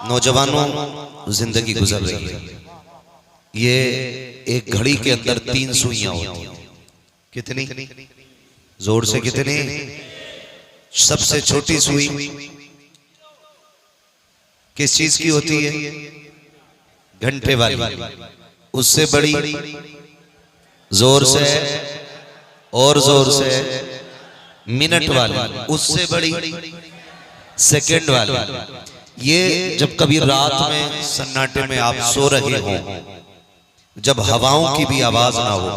नौजवानों, जिंदगी गुजर रही है। ये एक घड़ी के अंदर 3 सुइयां होती हैं। कितनी? जोर से कितनी? सबसे छोटी सुई किस चीज की होती है? घंटे वाली। उससे बड़ी जोर से और जोर से मिनट वाली। उससे बड़ी सेकंड वाली। ये जब कभी रात में सन्नाटे में आप सो रहे हो, जब हवाओं की भी आवाज ना हो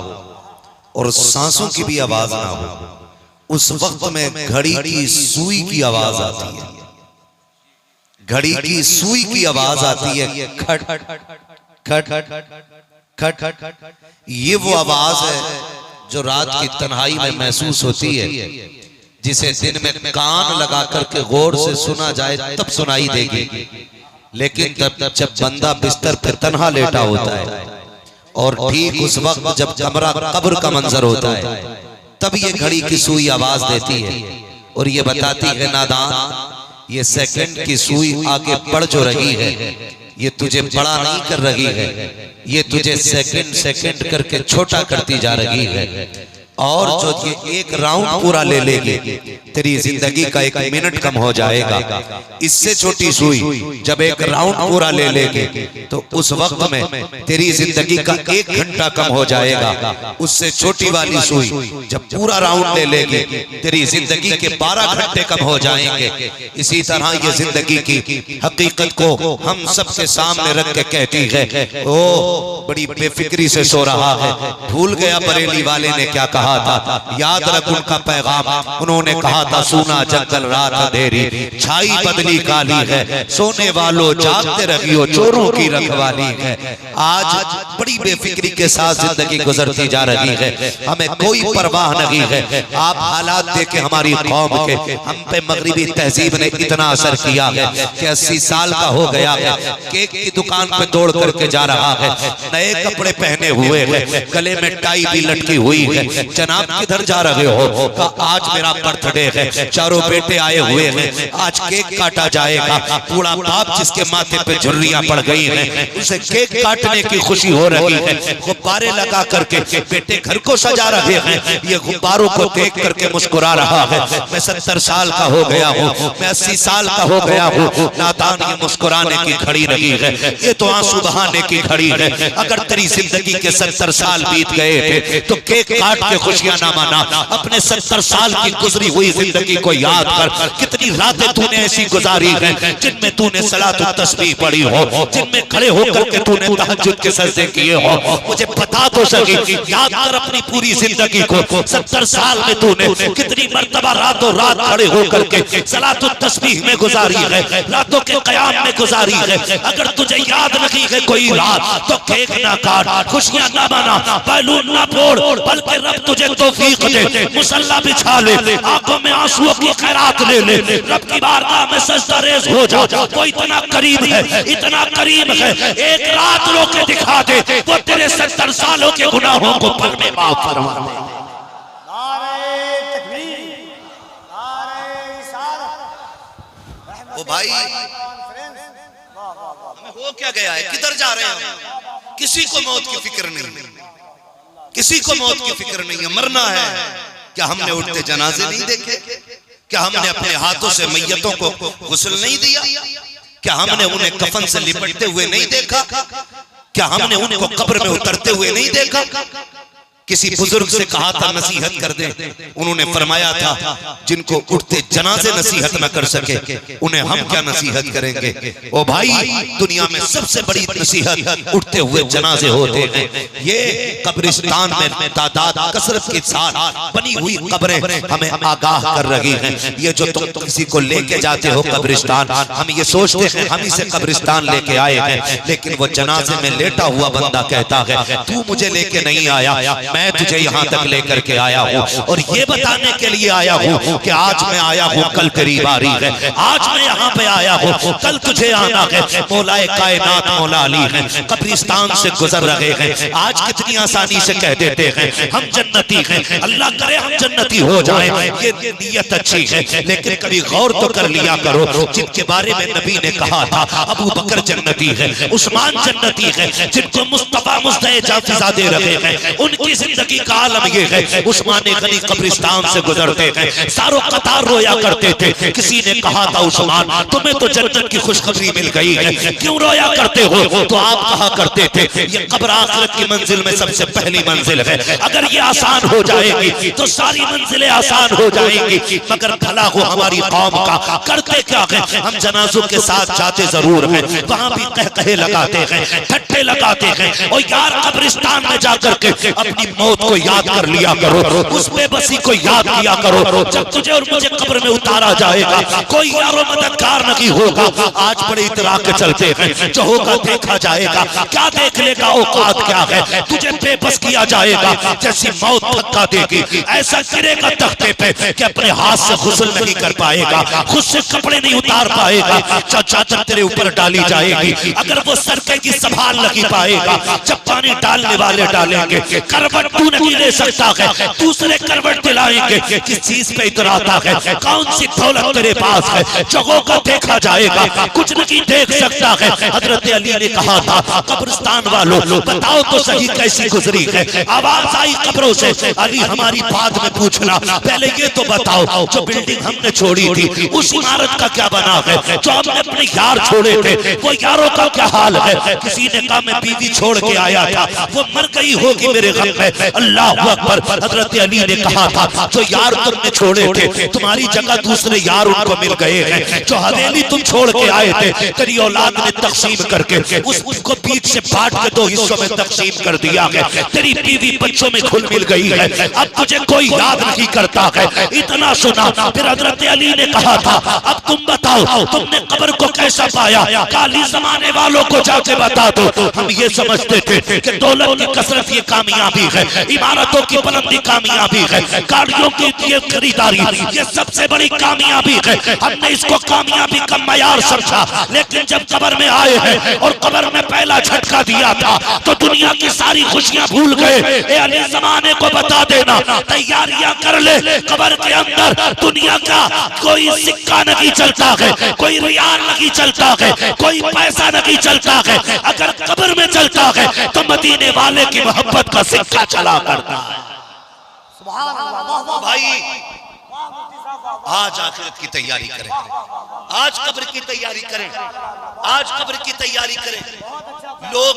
और सांसों की भी आवाज ना हो, उस वक्त में घड़ी की सुई की आवाज आती है। घड़ी की सुई की आवाज आती है, खट खट खट खट। ये वो आवाज है जो रात की तन्हाई में महसूस होती है, जिसे दिन में कान लगा करके गौर से सुना जाए तब सुनाई देगी, लेकिन जब बंदा बिस्तर पर तन्हा लेटा होता है और ठीक उस वक्त जब कमरा कब्र का मंजर होता है, तब ये घड़ी की सुई आवाज देती है और ये बताती है, नादान, ये सेकंड की सुई आगे बढ़ जो रही है, ये तुझे बड़ा नहीं कर रही है, ये तुझे सेकंड सेकंड करके छोटा करती जा रही है। और जो ये एक राउंड पूरा ले लेगी, तेरी जिंदगी का 1 मिनट कम हो जाएगा। इससे छोटी सुई जब एक राउंड पूरा ले लेगी, तो उस वक्त में तेरी जिंदगी का 1 घंटा कम हो जाएगा। उससे छोटी वाली सुई जब पूरा राउंड ले लेगी, तेरी जिंदगी के 12 घंटे कम हो जाएंगे। इसी तरह ये जिंदगी की हकीकत को हम सबके सामने रख के कहती है, ओ बड़ी बेफिक्री से सो रहा है, भूल गया बरेली वाले ने क्या कहा था, याद रख उनका पैगाम। उन्होंने कहा था, सुना जंगल रात अंधेरी, छाई बदली काली है, सोने वालों जागते रहियो, चोरों की रखवाली है। आज बड़ी बेफिक्री के साथ जिंदगी गुजरती जा रही है, हमें कोई परवाह नहीं है। आप हालात देखे हमारी कौम के, हम पे मगरिबी तहजीब ने इतना असर किया है कि 80 साल का हो गया है, केक की दुकान पे दौड़ करके जा रहा है, नए कपड़े पहने हुए है, गले में टाई भी लटकी हुई है। जनाब किधर जा रहे हो? का आज मेरा बर्थडे है, चारों बेटे आए हुए हैं, आज केक काटा जाएगा। बूढ़ा बाप जिसके माथे पे झुर्रियां पड़ गई हैं, उसे केक काटने की खुशी हो रही है। गुब्बारे लगा करके बेटे घर को सजा रहे हैं, ये गुब्बारों को देख करके मुस्कुरा रहा है। मैं 70 साल का हो गया हूँ, मैं 80 साल का हो गया हूँ, नादान ये मुस्कुराने की घड़ी रही है, ये तो आंसू बहाने की घड़ी है। अगर तेरी जिंदगी के 70 साल बीत गए थे तो केक काट के खुशियां ना माना। अपने 70 साल की गुजरी हुई जिंदगी को याद कर, कितनी रातें तूने ऐसी गुजारी हैं जिनमें तूने सलातुत तस्बीह पढ़ी हो, जिनमें खड़े होकर के तूने तहज्जुद के सजदे किए हो। मुझे बता तो सही, याद कर अपनी पूरी जिंदगी को। 70 साल में तूने कितनी मर्तबा रातों रात खड़े होकर के सलातुत तस्बीह में गुजारी है, रातों के क़याम में गुजारी है। अगर तुझे याद नहीं है कोई रात, तो केक ना काट, खुशियां ना माना, बैलून ना फोड़, बल्कि रब तुझे तौफीक दे, मुसल्ला बिछा ले, आंखों में आंसुओं की खैरात ले ले, रब की बारगाह में सजदा रेज़ हो जा। वो इतना करीब है, इतना करीब है, एक रात रो के दिखा दे, वो तेरे 70 सालों के गुनाहों को पल में माफ करवा दे। ओ भाई, हमें हो क्या गया है, किधर जा रहे हैं? किसी को मौत की फिक्र नहीं, किसी को मौत की फिक्र नहीं है, मरना है। क्या हमने उठते जनाजे नहीं देखे? क्या हमने अपने हाथों से मैयतों को गुस्ल नहीं दिया? क्या हमने उन्हें कफन से लिपटते हुए नहीं देखा? क्या हमने उनको कब्र में उतरते हुए नहीं देखा? किसी बुजुर्ग से कहा था नसीहत कर दे, उन्होंने फरमाया था, जिनको उठते जनाजे नसीहत न कर सके, उन्हें हम क्या नसीहत करेंगे? ओ भाई, दुनिया में सबसे बड़ी नसीहत उठते हुए जनाजे होते हैं। ये कब्रिस्तान में तादाद कसरत के साथ बनी हुई कब्रें हमें आगाह कर रही हैं। ये जो तुम किसी को लेके जाते हो कब्रिस्तान, हम ये सोचते हैं हम इसे कब्रिस्तान लेके आए हैं, लेकिन वो जनाजे में लेटा हुआ बंदा कहता है, तू मुझे लेके नहीं आया, मैं तुझे यहाँ तक लेकर के आया हूँ और ये बताने के लिए आया हूँ कि आज मैं आया हूँ, कल तेरी बारी है। आज मैं यहाँ पे आया हूँ, कल तुझे आना है। मौलाए कायनात मौला अली है, कब्रिस्तान से गुजर रहे हैं। आज कितनी आसानी से कह देते हैं हम जन्नती हैं, अल्लाह करे हम जन्नती हो जाए, ये नीयत अच्छी है। लेकिन कभी गौर तो कर लिया करो, जिनके बारे में नबी ने कहा था अबू बकर जन्नती है, उस्मान जन्नती है, जिनको मुस्तफा मुस्तफा जाफिजा दे रहे हैं, उनकी जिंदगी का आलम ये है। उस्मान गनी कब्रिस्तान से गुजरते हैं, सारों कतार रोया करते थे। किसी ने कहा था उस्मान तुम्हें तो जन्नत की खुशखबरी मिल गई है, क्यों रोया करते हो? तो आप कहा करते थे ये कब्र आखिरत की मंजिल में सबसे पहली मंजिल है, अगर ये आसान हो जाएगी तो सारी मंजिलें आसान हो जाएंगी। मगर भला हो हमारी कौम का, करते क्या है हम जनाजों के साथ जाते जरूर हैं, वहां भी कहे लगाते हैं, ठट्ठे लगाते हैं। और यार कब्रिस्तान में जाकर के अपनी मौत को याद कर लिया करो, उस बेबसी को याद किया करो। जब तुझे और मुझे कब्र में उतारा जाएगा कोई यारो मददगार नहीं होगा। आज बड़े इतरा के चलते हैं, जो होगा देखा जाएगा। क्या देख लेगा, औकात क्या है? तुझे बेबस किया जाएगा, जैसी मौत धक्का देगी ऐसा गिरेगा तख्ते पे कि अपने हाथ से गुस्ल नहीं कर पाएगा, खुद से कपड़े नहीं उतार पाएगा। चादर तेरे ऊपर डाली जाएगी, अगर वो सरके की संभाल नहीं पाएगा। जब पानी डालने वाले डालेंगे, करवट तू नहीं ले सकता है, दूसरे करवट दिलाएंगे। किस चीज पे इतराता है? कौन सी दौलत तेरे पास है? जगहों को देखा जाएगा, कुछ नहीं देख सकता है। हजरत अली ने कहा था कब्रिस्तान वालों बताओ तो सही कैसी गुजरी है। आवाज आई कब्रों से, अली हमारी बाद में पूछना, पहले ये तो बताओ जो बिल्डिंग हमने छोड़ी थी उस इमारत का क्या बना है? जो हमने अपने यार छोड़े थे वो यारों का क्या हाल है? किसी ने कहा मैं बीवी छोड़ के आया था, वो मर गई होगी मेरे गम में। अल्लाह अकबर। हजरत अली ने कहा था जो यार तुमने छोड़े थे तुम्हारी जगह दूसरे यार उनको मिल गए हैं। जो हवेली तुम छोड़ के आए थे तेरी औलाद ने तकसीम करके उसको बीच से बांट के दो हिस्सों में तकसीम कर दिया है। तेरी बीवी बच्चों में घुल मिल गई है, अब तुझे कोई याद नहीं करता है। इतना सुना फिर हजरत अली ने कहा था अब तुम बताओ तुमने कब्र को कैसा पाया? काली जमाने वालों को जाके बता दो। हम ये समझते थे कि दौलत की कसरत ये कामयाबी है, इमारतों की बुलंदी कामयाबी है, गाड़ियों की ये खरीदारी ये सबसे बड़ी कामयाबी है। हमने इसको कामयाबी का मयार समझा। लेकिन जब कब्र में आए हैं और कब्र में पहला झटका दिया था तो दुनिया की सारी खुशियां भूल गए। ए अली जमाने को बता देना तैयारियां कर ले, कब्र के अंदर दुनिया का कोई सिक्का नहीं चलता है, कोई रियाल नहीं चलता है, कोई पैसा नहीं चलता है। अगर कब्र में चलता है तो मदीने वाले की मोहब्बत का सिक्का चला करता है। भाई आज आखिरत की तैयारी करें, आज कब्र की तैयारी करें, आज कब्र की तैयारी करें। लोग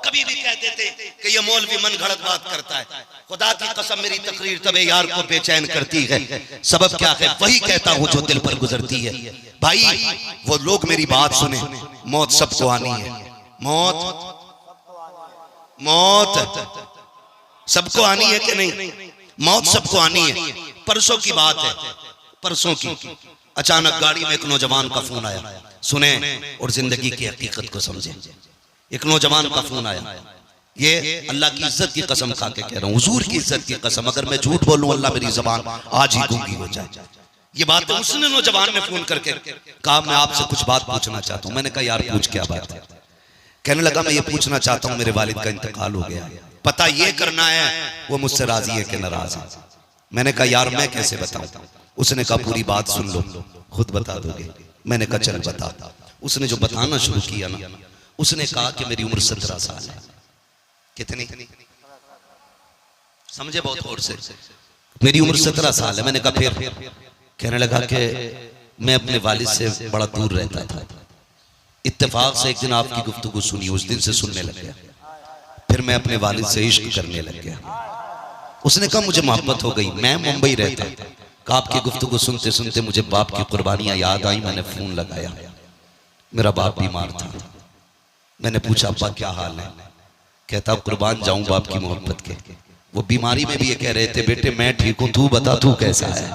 कभी भी कह देते कि ये मौलवी मन घड़त बात करता है। खुदा की कसम मेरी तकरीर तबे यार को बेचैन करती है। सबब क्या है? वही कहता हूं जो दिल पर गुजरती है। भाई वो लोग मेरी बात सुने, मौत सबको आनी है, मौत सबको आनी है कि नहीं? मौत सबको आनी है। परसों की बात है, परसों की अचानक गाड़ी में एक नौजवान का फोन आया। सुने और जिंदगी की हकीकत को समझे। एक नौजवान का फोन आया, ये अल्लाह की इज्जत की कसम खा के कह रहा हूँ, हुजूर की इज्जत की कसम, अगर मैं झूठ बोलूं अल्लाह मेरी जबान आज ही गूंगी हो जाए। ये बात है। उसने नौजवान ने फोन करके कहा मैं आपसे कुछ बात पूछना चाहता हूँ। मैंने कहा यार पूछ क्या बात है? कहने लगा मैं ये पूछना चाहता हूँ मेरे वालिद का इंतकाल हो गया, पता ये करना है वो मुझसे राजी है कि नाराज है। मैंने कहा यार मैं कैसे बताऊं? उसने कहा पूरी बात सुन लो, खुद बता दोगे। मैंने कहा चल बता। उसने जो बताना शुरू किया ना, उसने कहा कि मेरी उम्र 17 साल है। कितनी? समझे बहुत गौर से। मेरी उम्र 17 साल है। मैंने कहा फिर? कहने लगा कि मैं अपने वालिद से बड़ा दूर रहता था, इत्तेफाक से एक दिन आपकी गुफ्तगू सुनी, उस दिन से सुनने लग गया, फिर मैं अपने वालिद से इश्क करने लग गया। उसने कहा मुझे मोहब्बत हो गई, मैं मुंबई रहता था, कहा आपकी गुफ्तगू सुनते सुनते मुझे बाप की कुर्बानियां याद आई, मैंने फोन लगाया, मेरा बाप बीमार था। मैंने पूछा अब्बा क्या हाल है? कहता कुर्बान जाऊं बाप की मोहब्बत के। वो बीमारी में भी ये कह रहे थे बेटे मैं ठीक हूं, तू बता तू कैसा है,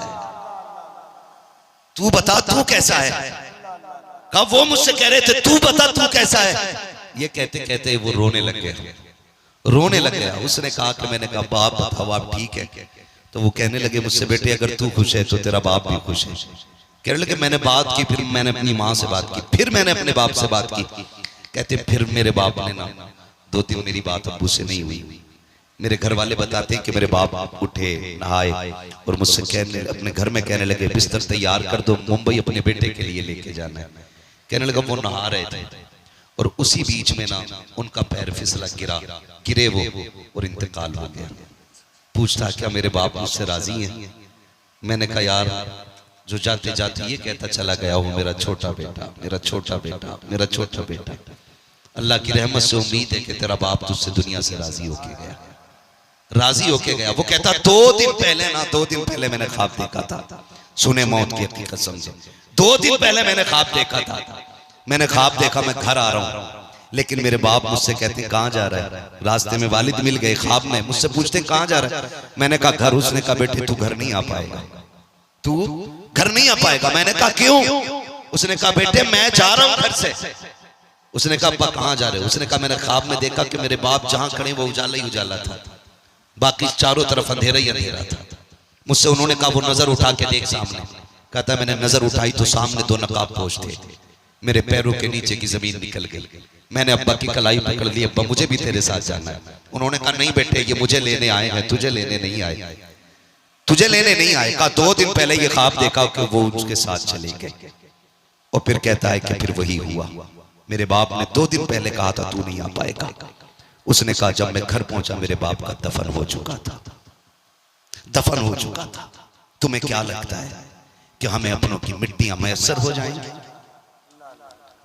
तू बता तू कैसा है। कहा वो मुझसे कह रहे थे तू बता तू कैसा है। ये कहते कहते वो रोने लग गए। रोने लग गया। उसने कहा कि मैंने कहा बाप बताओ आप ठीक है? तो वो कहने लगे मुझसे, बेटे अगर तू खुश है तो तेरा बाप भी खुश है। कहने लगे मैंने बात की, फिर मैंने अपनी माँ से बात की, फिर मैंने अपने बाप से बात की। कहते फिर मेरे बाप ने ना 2 दिन मेरी बात अब्बू से नहीं हुई। मेरे घर वाले बताते हैं कि मेरे बाप उठे, नहाए और मुझसे कहने, अपने घर में कहने लगे बिस्तर तैयार कर दो, मुंबई अपने बेटे के लिए लेके जाना है। कहने लगा वो नहा रहे थे और उसी बीच में ना उनका पैर फिसला, गिरे वो और इंतकाल हो गया। पूछता क्या मेरे बाप मुझसे राजी हैं? मैंने कहा यार जो जाते जाते ये कहता चला गया हूँ मेरा छोटा बेटा, मेरा छोटा बेटा, मेरा छोटा बेटा, अल्लाह की रहमत से उम्मीद है कि तेरा बाप तुझसे दुनिया से राजी होके गया, राजी होके गया। वो कहता 2 दिन पहले ना, 2 दिन पहले मैंने ख्वाब देखा था, सुने मौत की हकीकत समझे। 2 दिन पहले मैंने ख्वाब देखा था, मैंने ख्वाब देखा मैं घर आ रहा हूँ, लेकिन मेरे बाप मुझसे कहते कहाँ जा रहा है? रास्ते में वालिद मिल गए ख्वाब में, मुझसे पूछते कहाँ जा रहा है? मैंने कहा घर। उसने कहा बेटे तू घर नहीं आ पाएगा, तू घर नहीं आ पाएगा। मैंने कहा क्यों? उसने कहा बेटे मैं जा रहा हूँ घर से। उसने कहा अब्बा कहाँ जा रहे हो? उसने कहा मैंने ख्वाब में देखा कि मेरे बाप जहाँ खड़े वो उजाला ही उजाला था, बाकी चारों तरफ अंधेरा ही अंधेरा था। मुझसे उन्होंने कहा वो नजर उठा के देख सामने। कहता मैंने नजर उठाई तो सामने 2 नकाबपोश थे, मेरे पैरों के नीचे की जमीन निकल गई। मैंने अब्बा की कलाई पकड़ ली, अब्बा मुझे भी तेरे साथ जाना है। उन्होंने कहा नहीं बेटे ये मुझे लेने आए हैं, तुझे लेने नहीं आए, तुझे लेने नहीं आए। कहा 2 दिन पहले ये ख्वाब देखा कि वो उसके साथ चले गए। और फिर कहता है कि फिर वही हुआ, मेरे बाप ने 2 दिन पहले कहा था तू नहीं आ पाएगा। उसने कहा जब मैं घर पहुंचा मेरे बाप का दफन हो चुका था, दफन हो चुका था। तुम्हें क्या लगता है कि हमें अपनों की मिट्टियां मैसर हो जाएंगी?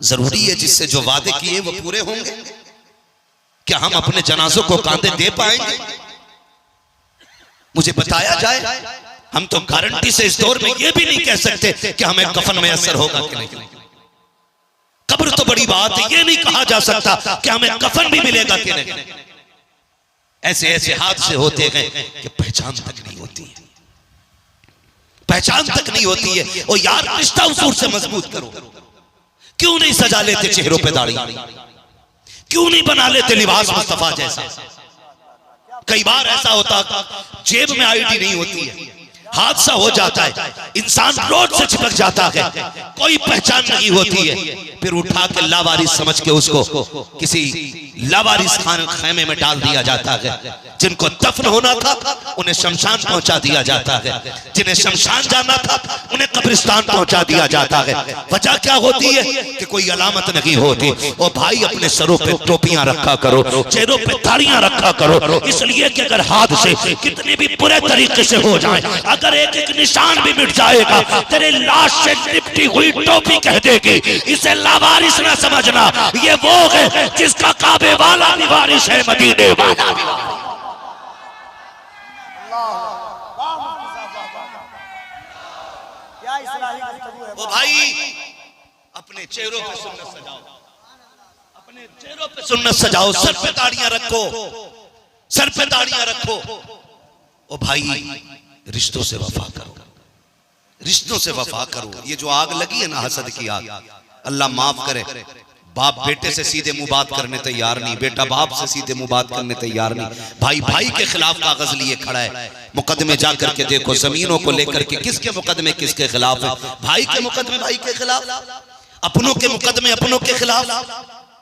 जरूरी है जिससे जो वादे किए वो पूरे होंगे? क्या हम अपने जनाजों को कांधे दे पाएंगे? मुझे बताया जाए। हम तो गारंटी से इस दौर में ये भी नहीं कह सकते कि हमें कफन मैसर होगा कि नहीं। कब्र तो बड़ी बात है, ये नहीं कहा जा सकता कि हमें कफन भी मिलेगा कि नहीं। ऐसे ऐसे हादसे होते गए कि पहचान तक नहीं होती है, पहचान तक नहीं होती है। और यार रिश्ता उसूल से मजबूत करो। क्यों नहीं सजा लेते चेहरों पे दाढ़ी? क्यों नहीं बना लेते लिबास मुस्तफा जैसा? कई बार ऐसा होता जेब में आईडी नहीं होती है, हादसा हो जाता है, इंसान रोड से चिपक जाता है, कोई पहचान नहीं होती है, फिर उठा के लावारिस समझ के उसको किसी लावारिस खैमे में डाल दिया जाता है। जिनको दफन होना था उन्हें शमशान पहुंचा दिया जाता है, जिन्हें शमशान जाना था उन्हें कब्रिस्तान पहुंचा दिया जाता है। वजह क्या होती है कि कोई अलामत नहीं होती। और भाई अपने सरों पे टोपियां रखा करो, चेहरों पे दाढ़ियां रखा करो, इसलिए कि अगर हाथ से कितने भी बुरे तरीके से हो जाए, अगर एक एक निशान भी मिट जाएगा, तेरे लाश से लिपटी हुई टोपी कह देगी इसे लावारिस ना समझना, ये वो है जिसका काबे वाला भी वारिस है, मदीने वाला भी वारिस। ओ भाई अपने चेहरों पे सुन्नत सजाओ, अपने चेहरों पे सुन्नत सजाओ, सर पे दाढ़ियां रखो, सर पे दाढ़ियां रखो। ओ भाई रिश्तों से वफा करो, रिश्तों से वफा करो। ये जो आग लगी है ना हसद की आग, अल्लाह माफ करे, बाप बेटे से सीधे मुंह बात करने तैयार नहीं, बेटा बाप से सीधे मुंह बात करने तैयार नहीं, भाई भाई के खिलाफ कागज लिए खड़ा है। मुकदमे जा करके देखो जमीनों को लेकर के किसके मुकदमे किसके खिलाफ है? भाई के मुकदमे भाई के खिलाफ, अपनों के मुकदमे अपनों के खिलाफ।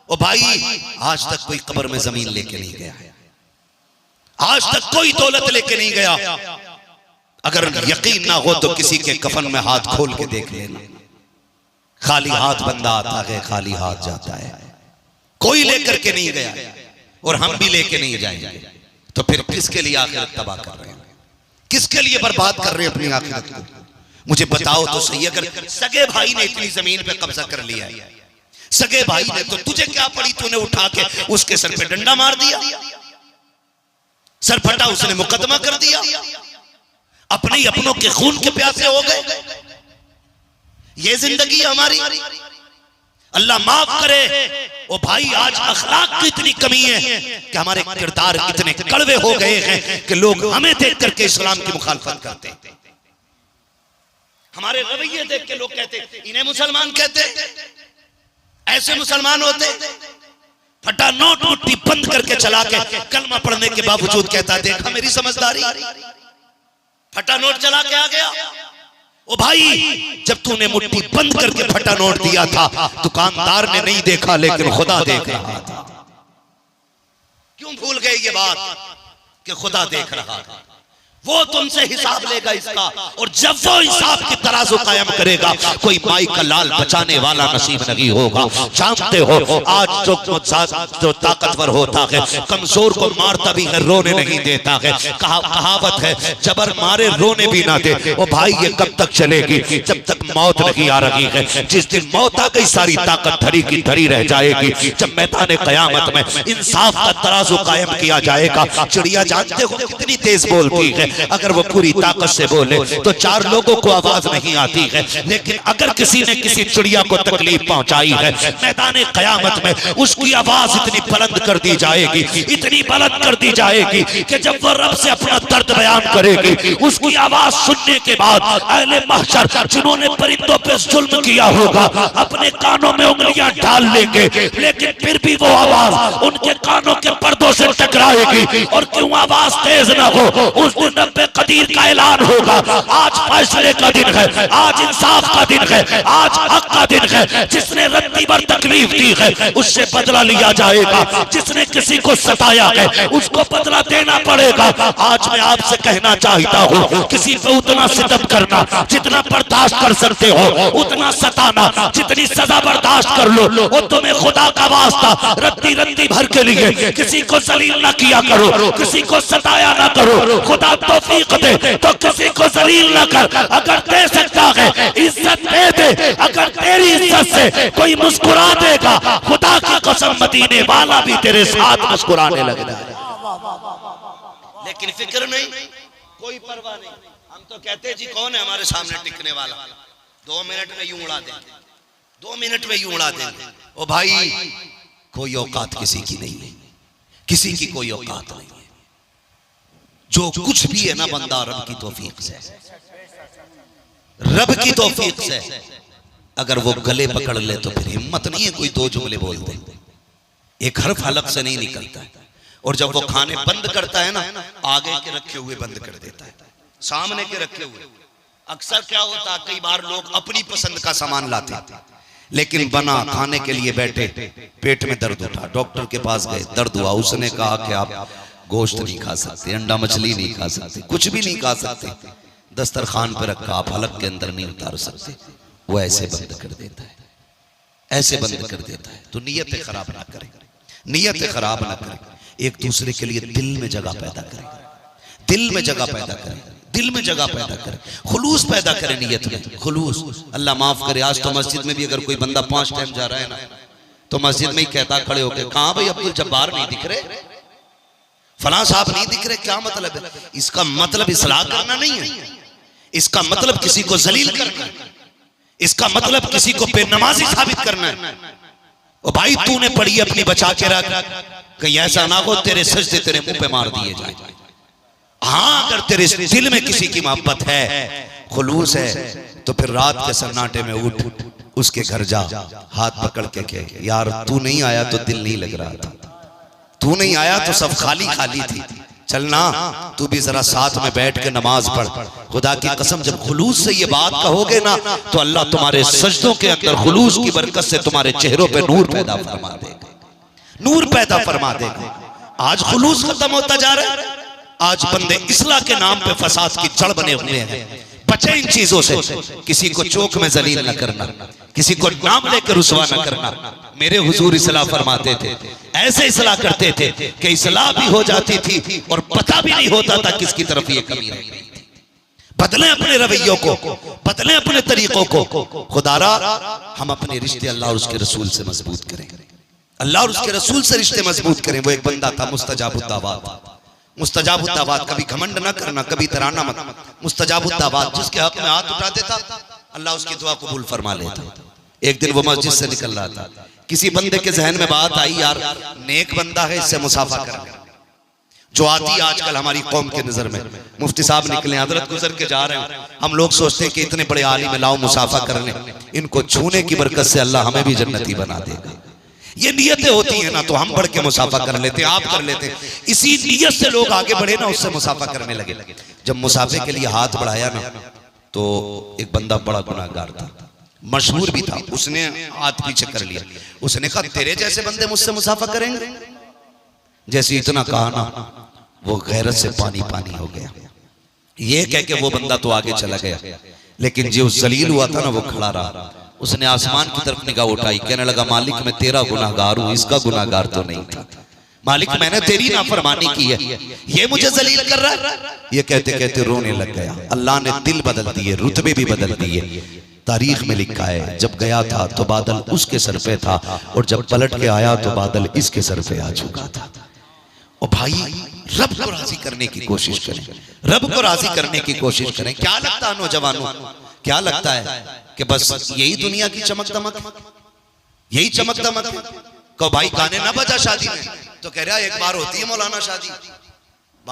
और भाई आज तक कोई कब्र में जमीन लेके नहीं गया, आज तक कोई दौलत लेके नहीं गया। अगर यकीन ना हो तो किसी के कफन में हाथ खोल के देख लेना, खाली हाथ बंदा आता है, खाली हाथ जाता है, कोई लेकर के नहीं गया और हम भी लेके नहीं जाएंगे। तो फिर किसके लिए आखिरत तबाह कर रहे हैं, किसके लिए बर्बाद कर रहे हैं अपनी आखिरत को? मुझे बताओ तो सही। अगर सगे भाई ने इतनी जमीन पे कब्जा कर लिया है, सगे भाई ने, तो तुझे क्या पड़ी? तूने उठा के उसके सर पे डंडा मार दिया, सर फटा, उसने मुकदमा कर दिया, अपने ही अपनों के खून के प्यासे हो गए। ये जिंदगी हमारी, अल्लाह माफ करे। ओ भाई आज अखलाक की इतनी कमी है कि हमारे किरदार इतने कड़वे हो गए हैं कि लोग हमें देख करके इस्लाम की मुखालफत करते हैं। हमारे रवैये देख के लोग कहते इन्हें मुसलमान कहते, ऐसे मुसलमान होते। फटा नोट मुट्ठी बंद करके चला के कलमा पढ़ने के बावजूद कहता देखा मेरी समझदारी, फटा नोट चला के आ गया। ओ भाई जब तूने मुट्ठी बंद करके फटा नोट दिया था दुकानदार ने नहीं देखा लेकिन खुदा देख रहा था। क्यों भूल गए ये बात कि खुदा देख रहा था? वो तुमसे हिसाब लेगा इसका, और जब वो हिसाब की तराजू कायम करेगा कोई माई का लाल बचाने वाला नसीब नहीं होगा। जानते हो आज जो ताकतवर होता है कमजोर को मारता भी है, रोने नहीं देता है। कहावत है जबर मारे रोने भी ना दे। ओ भाई ये कब तक चलेगी? जब तक मौत नहीं आ रही है। जिस दिन मौत आ गई सारी ताकत धरी की धरी रह जाएगी। जब मैदान कयामत में इंसाफ का तराजू कायम किया जाएगा। चिड़िया जानते हो कितनी तेज बोलती है, अगर वो पूरी ताकत से बोले तो 4 लोगों को आवाज नहीं आती है, लेकिन अगर किसी ने किसी चिड़िया को तकलीफ पहुंचाई है मैदान कयामत में उसकी आवाज इतनी बुलंद कर दी जाएगी, इतनी बुलंद कर दी जाएगी कि जब वो रब से अपना दर्द बयान करेगी उसकी आवाज सुनने के बाद अहले महशर जिन्होंने परिंदों पे जुल्म किया होगा अपने कानों में उंगलियां डाल लेंगे, लेकिन फिर भी वो आवाज उनके कानों के पर्दों से टकराएगी। और क्यों आवाज तेज ना हो, उस दिन रब्बे कदीर का ऐलान होगा आज फैसले का दिन है, आज इंसाफ का दिन है, आज हक का दिन है। जिसने रत्ती भर तकलीफ दी है उससे बदला लिया जाएगा, जिसने किसी को सताया है उसको बदला देना पड़ेगा। आज मैं आपसे कहना चाहता हूँ किसी पे उतना सितम करना जितना बर्दाश्त कर सकते हो, उतना सताना जितनी सजा बर्दाश्त कर लो। वो तुम्हें खुदा का वास्ता रत्ती रत्ती भर के लिए किसी को जलील न किया करो, किसी को सताया ना करो। खुदा तौफीक दे तो किसी को जलील न कर, अगर दे सकता है इज्जत दे दे। अगर तेरी इज्जत से कोई मुस्कुरा देगा खुदा की कसम मदीने वाला भी तेरे साथ मुस्कुराने लगेगा। लेकिन फिक्र नहीं, कोई परवाह नहीं। हम तो कहते जी कौन है हमारे सामने टिकने वाला, 2 मिनट में यूं उड़ा देंगे, 2 मिनट में यूं उड़ा देंगे। ओ भाई कोई औकात किसी की नहीं है, किसी की कोई औकात नहीं है। जो कुछ भी है ना बंदा रब की तौफीक से, रब की तौफीक से। अगर वो गले पकड़ ले तो फिर हिम्मत नहीं है कोई 2 जुमले बोल दे, एक हर्फ हलक से नहीं निकलता। और जब वो खाने बंद करता है ना आगे के रखे हुए बंद कर देता है, सामने के रखे हुए। अक्सर क्या होता, कई बार लोग अपनी पसंद का सामान लाते लेकिन बना खाने के लिए बैठे, पेट में दर्द उठा, डॉक्टर के पास गए, दर्द हुआ, उसने कहा कि आप गोश्त नहीं खा सकते, अंडा मछली नहीं खा सकते, कुछ भी नहीं खा सकते। दस्तरखान पर रखा, आप हलक के अंदर नहीं उतार सकते। वो ऐसे बंद कर देता है, ऐसे बंद कर देता है। तो नीयत खराब ना करें, नीयत खराब ना करें। एक दूसरे के लिए दिल में जगह पैदा करें, दिल में जगह पैदा करें, दिल में जगह पैदा करें, खुलूस पैदा करें नीयत में, खुलूस। अल्लाह माफ करे, आज तो मस्जिद में भी अगर कोई बंदा 5 टाइम जा रहा है ना तो मस्जिद में ही कहता खड़े होके, कहां भाई अब्दुल जब्बार नहीं दिख रहे, फलां साहब नहीं दिख रहे, क्या मतलब है? इसका मतलब इस्लाह करना नहीं है, इसका मतलब किसी को जलील करना है, इसका मतलब किसी को बेनमाजी साबित करना है। ओ भाई तूने पढ़ी अपनी बचा के रख, कहीं ऐसा ना हो तेरे सजदे तेरे मुंह पे मार दिए जाए। हाँ अगर तेरे दिल में किसी की मोहब्बत है, खुलूस है, तो फिर रात के सन्नाटे में उठ, उसके घर जा, हाथ पकड़ के कह यार तू नहीं आया तो दिल नहीं लग रहा था, तू नहीं आया तो सब खाली खाली थी, चलना तू भी जरा साथ में बैठ के नमाज पढ़। खुदा की कसम जब खुलूस से ये बात कहोगे ना तो अल्लाह तुम्हारे सजदों के अंदर खुलूस की बरकत से तुम्हारे चेहरों पे नूर पैदा फरमा देगा, नूर पैदा फरमा देगा। आज खुलूस खत्म होता जा रहा है, आज बंदे इस्लाह के नाम पे फसाद की जड़ बने हुए हैं। बचे इन चीजों से, किसी को चौक में जलील न करना, किसी को नाम लेकर रुसवा न करना। मेरे हुजूर इस्लाह फरमाते थे, ऐसे इस्लाह करते थे कि इस्लाह भी हो जाती थी और पता भी नहीं होता था किसकी तरफ ये कमी रह गई थी। बदलें अपने रवैयों को, बदलें अपने तरीकों को। खुदारा हम अपने रिश्ते अल्लाह और उसके रसूल से मजबूत करें, अल्लाह और उसके रसूल से रिश्ते मजबूत करें। वो एक बंदा था मुस्तजाबुद्दावात, मुस्तजाबुद्दावात, कभी घमंड ना करना, कभी तराना मत, मुस्तजाबुद्दावात, जिसके हक में हाथ उठा देता अल्लाह उसकी दुआ कबूल फरमा लेता। एक दिन वो मस्जिद से निकल रहा था, किसी बंदे के जहन में बात आई यार नेक बंदा है, इससे मुसाफा कर, जो आती आजकल हमारी कौम के नजर में। मुफ्ती साहब निकले, हजरत गुजर के जा रहे हैं, हम लोग सोचते हैं कि इतने बड़े आलिम लाओ मुसाफा करने, इनको छूने की बरकत से अल्लाह हमें भी जन्नती बना देगा। ये नियतें होती हैं ना, तो हम बढ़ के मुसाफा कर लेते हैं, आप कर लेते हैं। इसी नियत से लोग आगे बढ़े ना, उससे मुसाफा करने लगे। जब मुसाफे के लिए हाथ बढ़ाया ना, तो एक बंदा बड़ा गुनाहगार था, मशहूर भी था, उसने हाथ पीछे कर लिया। उसने कहा तेरे जैसे बंदे मुझसे मुसाफा करेंगे? जैसे इतना कहा ना, वो गैरत से पानी पानी हो गया। ये कह के वो बंदा तो आगे चला गया, लेकिन जो जलील हुआ था ना, वो खड़ा रहा। उसने आसमान की तरफ निगाह उठाई, कहने लगा मालिक मैं तेरा गुनाहगार हूं, इसका गुनाहगार तो नहीं था। मालिक मैंने तेरी नाफरमानी की है, ये मुझे जलील कर रहा है। ये कहते कहते रोने लग गया। अल्लाह ने दिल बदल दिए, रुतबे भी बदल दिए। तारीख में लिखा है जब गया था तो बादल उसके सर पे था, और जब पलट के आया तो बादल इसके सर पे आ चुका था। और भाई रब को राजी करने की कोशिश करें, रब को राजी करने की कोशिश करें। क्या लगता है नौजवानों, क्या लगता है कि बस यही दुनिया की चमक दमक, यही चमक दमक? को भाई गाने ना बजा शादी में, तो कह रहा है एक बार होती है मौलाना शादी।